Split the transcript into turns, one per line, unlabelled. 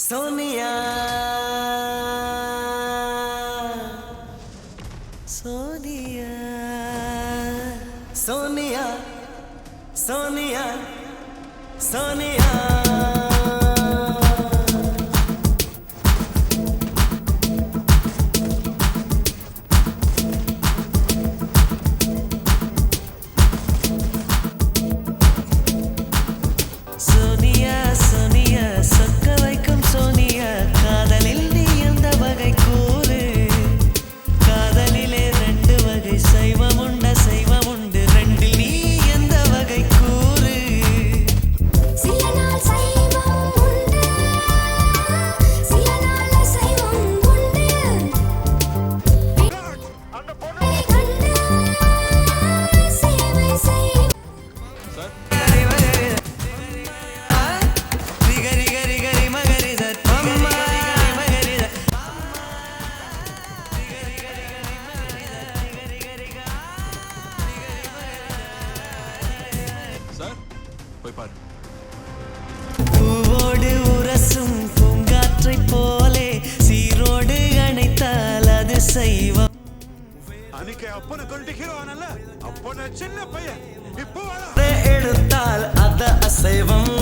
सोनिया सोनिया सोनिया सोनिया सोनिया सोनिया सोनिया சொக்க வைக்கும் சோனியா காதலில் நீ எந்த வகை கூறு காதலிலே ரெண்டு வகை சைவம் உண்டு ரெண்டில் நீ எந்த வகை கூறு
சில நாள் சைவம் உண்டு சில நாள் சைவம் உண்டு அந்த பொண்ணு கண்டு சேவை செய்
பூவோடு உரசும் பூங்காற்றை போலே சீரோடு அணைத்தால் அது சைவம்
ಅದಕ್ಕೆ ಅಪ್ಪನ ಕೊಂಡಿಗಿರೋನಲ್ಲ ಅಪ್ಪನ ಚಿನ್ನ ಪಯ್ಯ ಇಪ್ಪು
எடுத்தால் அது அசைவம்